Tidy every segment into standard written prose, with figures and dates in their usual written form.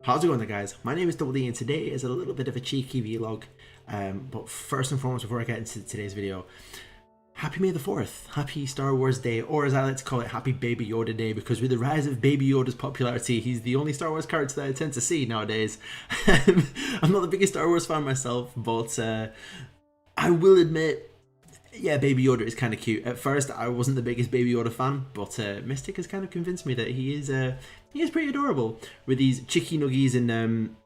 How's it going there, guys? My name is Double D and today is a little bit of a cheeky vlog. But first and foremost, before I get into today's video, happy May the 4th, happy Star Wars Day, or as I like to call it, happy Baby Yoda Day, because with the rise of Baby Yoda's popularity, he's the only Star Wars character that I tend to see nowadays. I'm not the biggest Star Wars fan myself, but I will admit, yeah, Baby Yoda is kind of cute. At first, I wasn't the biggest Baby Yoda fan, but Mystic has kind of convinced me that he is pretty adorable with these chicky nuggies and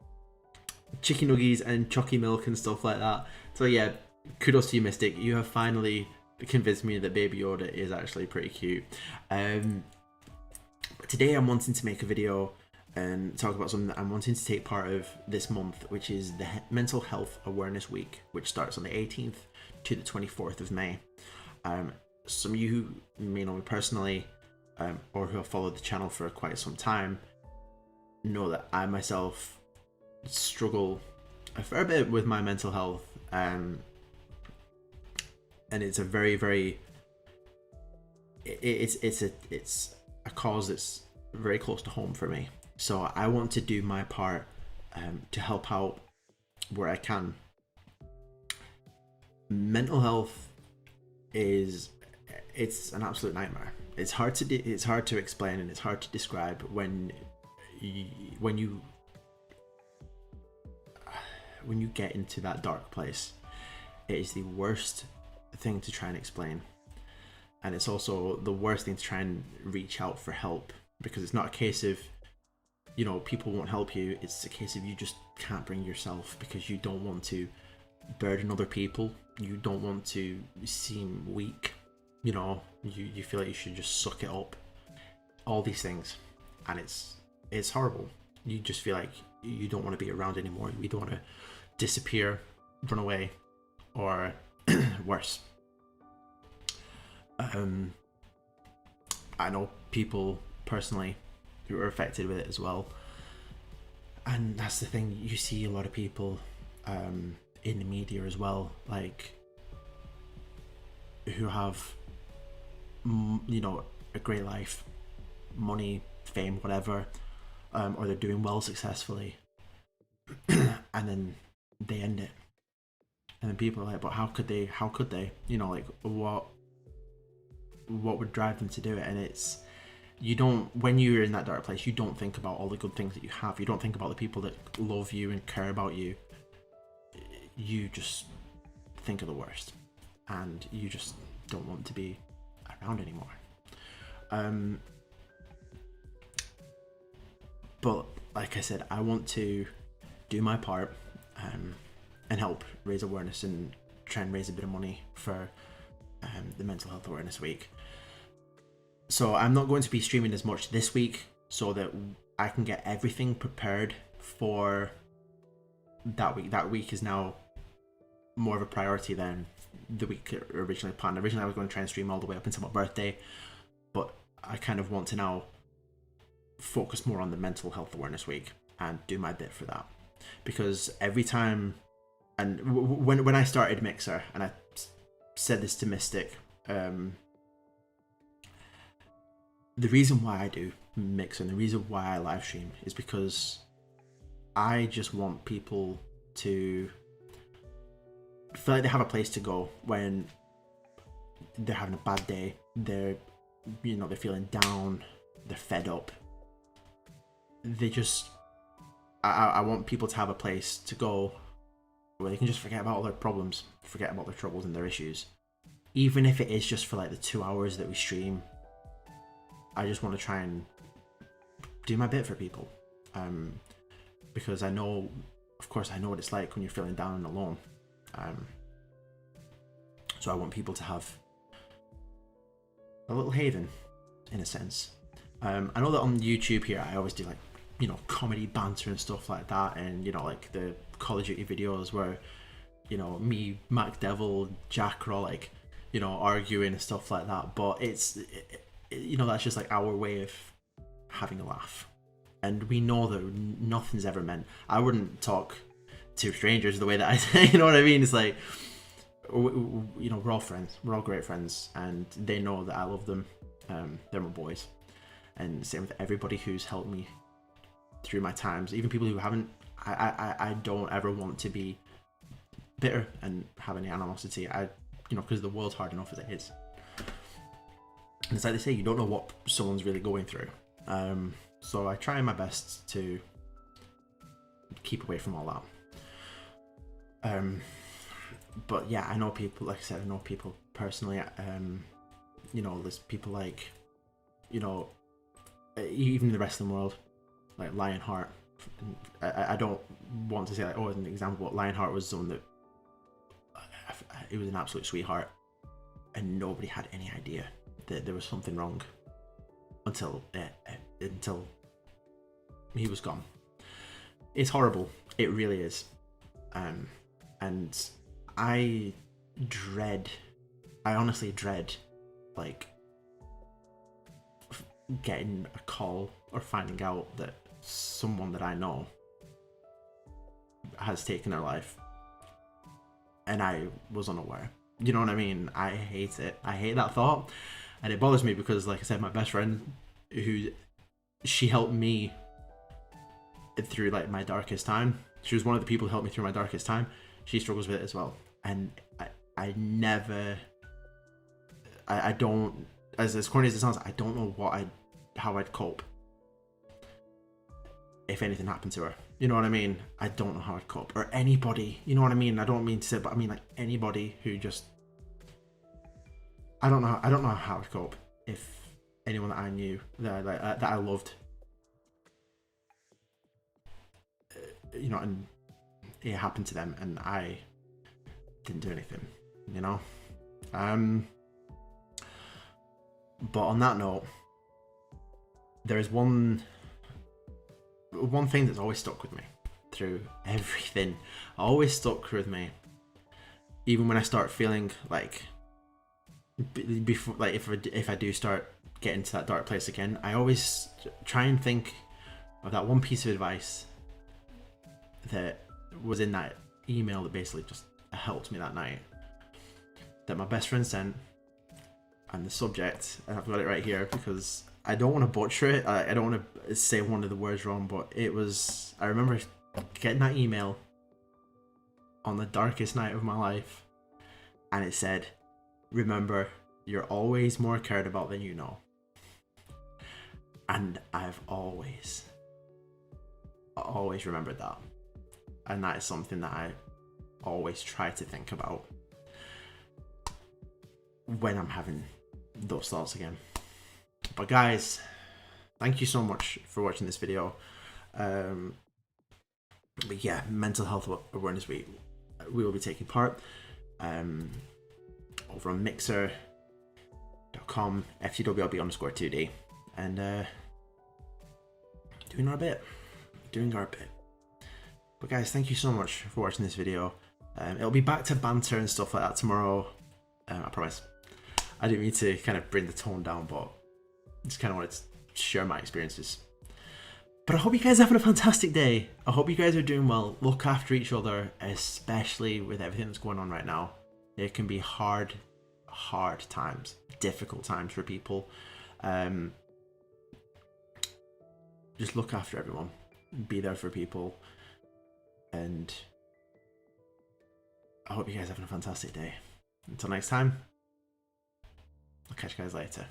chocky milk and stuff like that. So yeah, kudos to you, Mystic. You have finally convinced me that Baby Yoda is actually pretty cute. Today, I'm wanting to make a video and talk about something that I'm wanting to take part of this month, which is the Mental Health Awareness Week, which starts on the 18th to the 24th of May. Some of you who may know me personally, or who have followed the channel for quite some time, know that I myself struggle a fair bit with my mental health, and it's a very it's a cause that's very close to home for me. So I want to do my part to help out where I can. Mental health it's an absolute nightmare. It's hard to explain, and it's hard to describe when you get into that dark place. It is the worst thing to try and explain, and it's also the worst thing to try and reach out for help, because it's not a case of, you know, people won't help you. It's a case of you just can't bring yourself, because you don't want to burden other people. You don't want to seem weak. You know, you feel like you should just suck it up. All these things, and it's horrible. You just feel like you don't want to be around anymore. You don't want to disappear, run away, or worse. I know people personally who are affected with it as well, and that's the thing. You see a lot of people in the media as well, like, who have, you know, a great life, money, fame, whatever, or they're doing well successfully, and then they end it, and then people are like, but how could they, you know, like, what would drive them to do it? And it's, you don't, when you're in that dark place, you don't think about all the good things that you have. You don't think about the people that love you and care about you. You just think of the worst, and you just don't want to be around anymore. But like I said, I want to do my part and help raise awareness and try and raise a bit of money for the Mental Health Awareness Week. So I'm not going to be streaming as much this week, so that I can get everything prepared for that week. That week is now more of a priority than the week originally planned. Originally I was going to try and stream all the way up until my birthday, but I kind of want to now focus more on the Mental Health Awareness Week and do my bit for that. Because every time, and when I started Mixer, and I said this to Mystic, the reason why I do Mixer and the reason why I live stream is because I just want people to feel like they have a place to go when they're having a bad day, they're feeling down, they're fed up. I want people to have a place to go where they can just forget about all their problems, forget about their troubles and their issues. Even if it is just for like the 2 hours that we stream, I just want to try and do my bit for people. Because I know, of course, I know what it's like when you're feeling down and alone. So I want people to have a little haven, in a sense. I know that on YouTube here, I always do, like, you know, comedy banter and stuff like that, and, you know, like the Call of Duty videos where, you know, me, Mac Devil, Jack are all, like, you know, arguing and stuff like that. But you know, that's just like our way of having a laugh, and we know that nothing's ever meant. I wouldn't talk to strangers the way that I say, you know what I mean? It's like, you know, we're all friends, we're all great friends, and they know that I love them. They're my boys, and same with everybody who's helped me through my times, even people who haven't. I don't ever want to be bitter and have any animosity. Because the world's hard enough as it is. And it's like they say, you don't know what someone's really going through. So I try my best to keep away from all that. But yeah, I know people, like I said, I know people personally. There's people like, even in the wrestling world, like Lionheart. I don't want to say like, as an example, but Lionheart was someone that, he was an absolute sweetheart, and nobody had any idea that there was something wrong until he was gone. It's horrible. It really is. And I honestly dread, like, getting a call or finding out that someone that I know has taken their life and I was unaware. You know what I mean? I hate it. I hate that thought, and it bothers me because, like I said, my best friend, she helped me through like my darkest time. She was one of the people who helped me through my darkest time. She struggles with it as well, and I don't, as corny as it sounds, I don't know how I'd cope if anything happened to her. You know what I mean? I don't know how I'd cope, or anybody. You know what I mean? I don't mean to say, but I mean like anybody who just. I don't know how I'd cope if anyone that I knew that I loved, and it happened to them, and I didn't do anything. But on that note, there is one thing that's always stuck with me through everything. Always stuck with me, even when I start feeling like, before, like if I do start getting to that dark place again, I always try and think of that one piece of advice that was in that email that basically just helped me that night, that my best friend sent. And the subject, and I've got it right here because I don't want to butcher it. I don't want to say one of the words wrong, but it was, I remember getting that email on the darkest night of my life, and it said, "Remember, you're always more cared about than you know." And I've always remembered that. And that is something that I always try to think about when I'm having those thoughts again. But guys, thank you so much for watching this video. But yeah, Mental Health Awareness Week, we will be taking part over on mixer.com, FTWLB_2D, and doing our bit. But guys, thank you so much for watching this video. It'll be back to banter and stuff like that tomorrow. I promise. I didn't mean to kind of bring the tone down, but just kind of wanted to share my experiences. But I hope you guys are having a fantastic day. I hope you guys are doing well. Look after each other, especially with everything that's going on right now. It can be hard times, difficult times for people. Just look after everyone. Be there for people. And I hope you guys are having a fantastic day. Until next time, I'll catch you guys later.